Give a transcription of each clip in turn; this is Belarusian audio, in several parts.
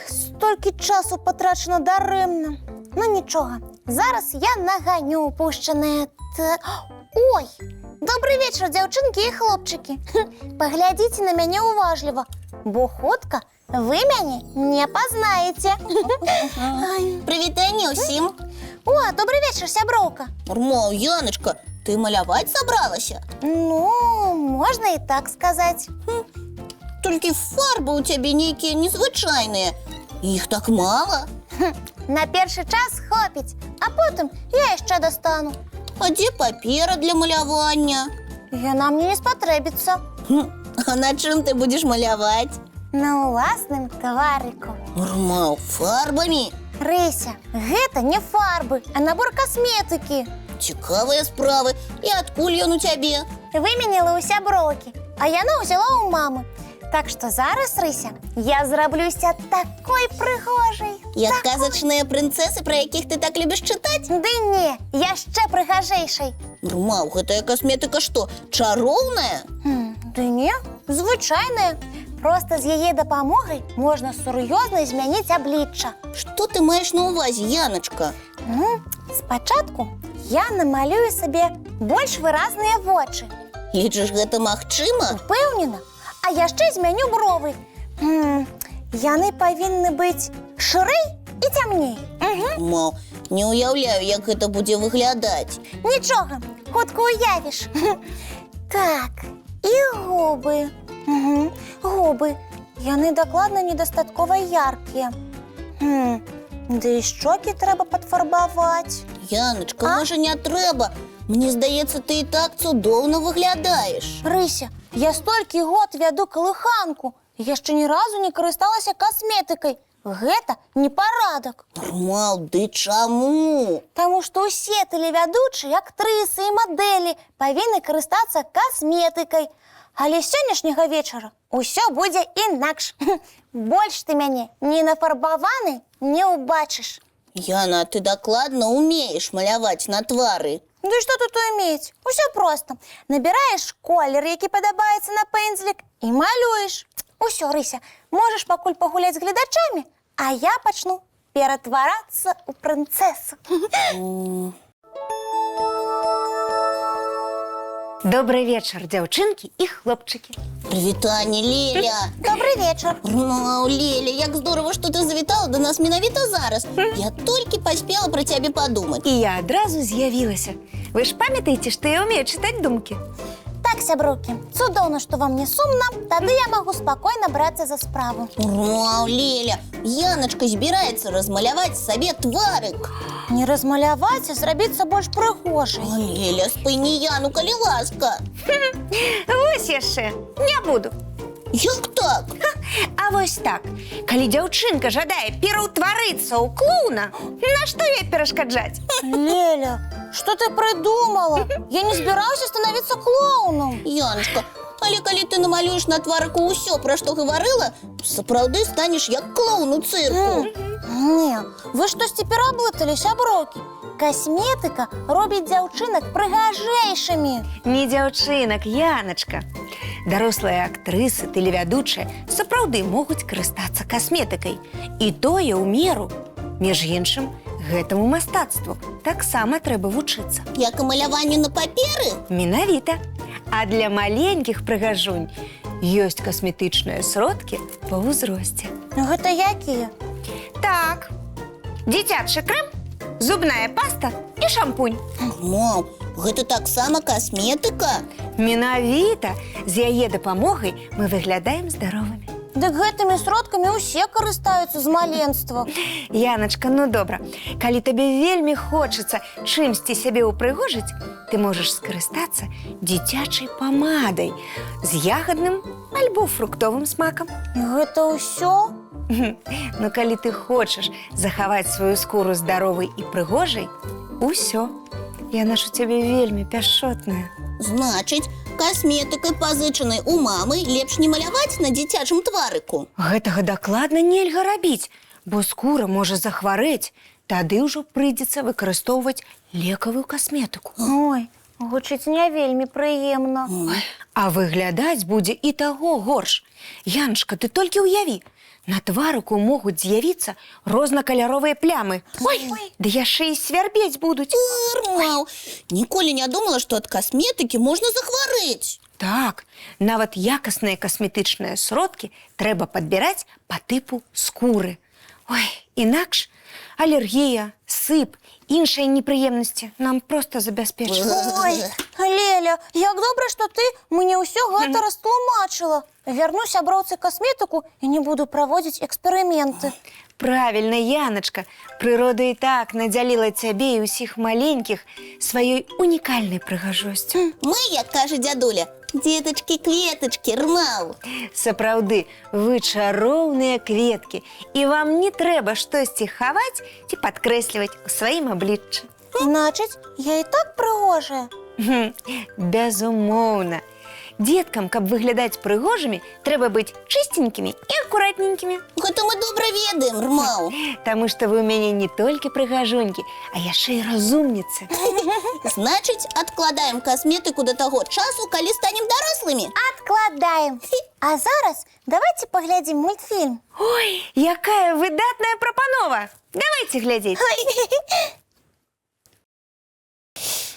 Стільки часу потрачено даремно. Ну нічого, зараз я наганю упущене. Ой, добрий вечір, дівчинки і хлопчики. Поглядіть на мене уважливо, бо хутко ви мене не познаєте. Привітання усім. О, добрий вечір, сябровка. Нормал, Яночка, ти малювати собралася? Ну, можна і так сказати. Тільки фарби у тебе ніякі незвичайні. Їх так мало. На перший час хопить, а потім я ще достану. А де папера для малювання? Вона мені не спотребиться. А на чим ти будеш малювати? На власним тварику. Нормал, фарбами? Рися, гэта не фарби, а набор косметики. Цікаві справи. І откуль ён у тебе? Виміняли у сябровки, а яна взяла у мами. Так що зараз, Рися, я зроблюся такою пригожою. Як казочні принцеси, про яких ти так любиш читати? Да ні, я ще пригожейший. Нормал, гэтая косметика що, чаровная? Да ні, звичайна. Просто з її допомогою можна серйозно змінити обличчя. Що ти маєш на увазі, Яночка? Спочатку я намалюю собі більш виразні очі. Лічиш, гэта магчыма? Впевнена. А я ще зміню брови. Яны повинні бути шири і темні. Мау, не уявляю, як гэта будзе выглядаць. Нічого, хутко уявиш. Так, і губи. Губи. Яны докладно недостатково яркі. Да і щоки треба підфарбувати. Яночка, може не трэба? Мені здається, ти і так цудовно виглядаєш. Рися, я стільки год веду колиханку. Я ще ні разу не користалася косметикою. Гэта не порядок. Нормал, ды чаму? Тому що усі телеведучі, актриси і моделі повинні користатися косметикою. Але з сьогоднішнього вечора усе буде інакше. Більш ти мене не нафарбований не убачиш. Яна, ти докладно умеєш малювати на твари. Ну і що тут уметь? Усе просто. Набираєш колір, який подобається на пензлик, і малюєш. Усе, Рися, можеш покуль погуляти з глядачами, а я почну перетворатися у принцесу. Добрый вечер, девчонки и хлопчики. Привітання, Леля. Добрий вечір. Нормал, Леля, як здорово, що ти завітала до нас менавіта зараз. Я тільки поспіла про тебе подумати. И я одразу з'явилася. Ви ж пам'ятаєте, що я вмію читати думки? Так, сябровки, цудовно, що вам не сумно, тоді я можу спокійно братися за справу. Нормал, Леля, Яночка збирається розмалювати собі тварик. Не розмалювати, а зробитися більш пригожою. А, Леля, спині Яну, коли ласка. Ось яшчэ, не буду. Як так? А вось так, калі дзяўчынка жадае пераўтварыцца ў клоуна, на што ёй перашкаджаць? Леля, что ты придумала? Я не збираюся становиться клоуном. Яночка, але коли ти намалюєш на тварику усе, про що говорила, сапраўды станеш як клоун у цирку. Ні, ви щось тепер облитали, сяброки. Косметика робить дзяўчынак прыгажэйшымі. Не дзяўчынак, Яначка. Дарослыя актрысы, тэлевядучыя сапраўды могуць карыстацца касметыкай. І тое ў меру. Між іншым, гэтаму мастацтву таксама трэба вучыцца. Як і маляванню на паперы? Менавіта. А для маленькіх прыгажунь ёсць касметычныя сродкі па ўзросце. Гэта якія? Так, дзіцячы крэм, зубная паста і шампунь. Мам, гэта таксама касметыка? Менавіта, з яе дапамогай мы выглядаем здаровымі. Дык гэтымі сродкамі ўсе карыстаюцца з маленства. Яначка, ну добра, калі табе вельмі хочацца чымсьці сябе ўпрыгожыць, ты можаш скарыстацца дзіцячай памадай з ягадным альбо фруктовым смакам. Гэта ўсё? Ну, калі ты хочаш захаваць сваю скуру здаровай і прыгожай, усё. Яна ж у цябе вельмі пяшчотная. Значить, касметикай, пазычанай у мамы, лепш не маляваць на дзіцячым тварыку. Гэтага дакладна нельга рабіць, бо скура можа захварэць. Тады ўжо прыйдзецца выкарыстоўваць лекавую касметыку. Ой, гучыць не вельмі прыемна. А выглядаць будзе і таго горш. Янчка, ты толькі ўяві, на тварыку могуць з'явіцца рознакаляровыя плямы. Ой, да яшчэ і свярбець будуць. Рмаў, ніколі не думала, што ад касметыкі можна захварэць. Так, нават якасныя касметычныя сродкі трэба падбіраць па тыпу скуры. Ой, інакш алергія, сып, іншыя непрыемнасці нам проста забяспечаць. Ой, Леля, як добра, што ты мне ўсё гэта растлумачыла. Вярну сяброўцы касметыку і не буду праводзіць эксперыменты. Правільна, Яначка. Прырода і так надзяліла цябе і ўсіх маленькіх сваёй унікальнай прыгажосцю. Мы, як кажа дзядуля, дзетачкі-кветачкі, Рмаў. Сапраўды, вы чароўныя кветкі, і вам не трэба штосьці хаваць ці падкрэсліваць у сваім абліччы. Значыць, я і так прыгожая. Безумоўна. Деткам, каб выглядаць прыгожымі, трэба быць чыстенькімі і акуратненькімі. Гэта мы добра ведаем, Рмаў. Таму што вы ў мяне не толькі прыгажунькі, а яшчэ і разумніцы. Значыць, адкладаем касметыку да таго часу, калі станем дарослымі. Адкладаем. А зараз давайте паглядзім мультфільм. Ой, якая выдатная прапанова! Давайте глядзець.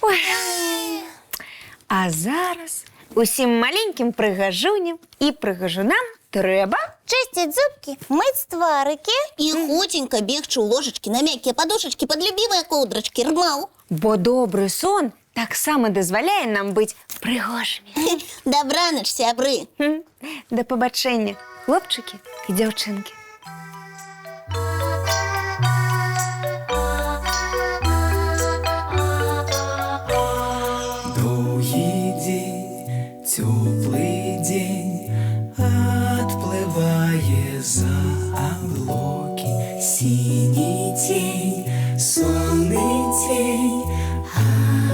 Ой. А зараз усім маленькім прыгажуням і прыгажунам трэба Чысціць зубкі, мыць тварыкі. І хуценька бегчы ў ложачкі на мяккія падушачкі пад любімыя коўдрачкі, Рмаў. бо добры сон таксама дазваляе нам быць прыгожымі. Дабранач, сябры. Да пабачэння, хлопчыкі і дзяўчынкі. Долгий день, теплый день, отплывая за облаки. Синий тень, сонный тень,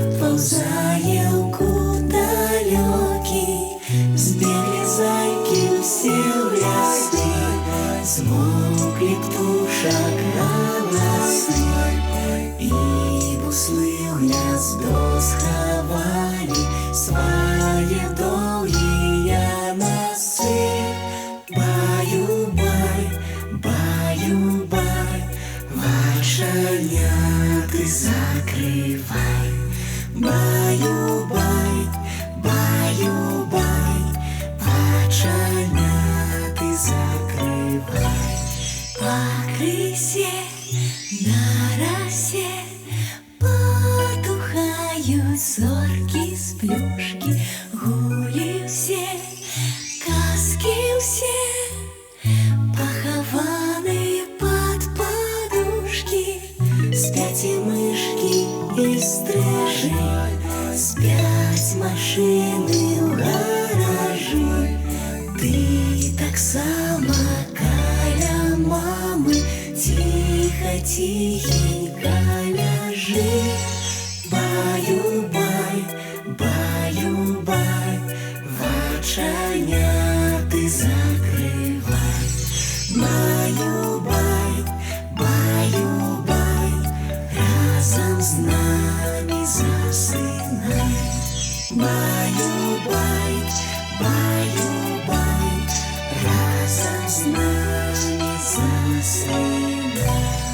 отползая в кут далекий. Сбегли зайки все в лесы, смолкли птушек голосы, и буслы в гнездо сховали свои долгие носы. Баю-бай, баю-бай, вальшаняты закрывай. Баю-бай, баю-бай, вальшаняты закрывай. По крысе на росе потухают зорки с плюшки, гули все, каски все, похованы под подушки. Спят и мышки, и стрижи, спят машины в гаражи. Ты так само каля мамы, тихо-тихенько ляжи. Баю-бай, баю-бай, вальшаняты закрывай. Баю-бай, баю-бай, разом с нами засынай. Баю-бай, баю-бай, разом с нами засынай.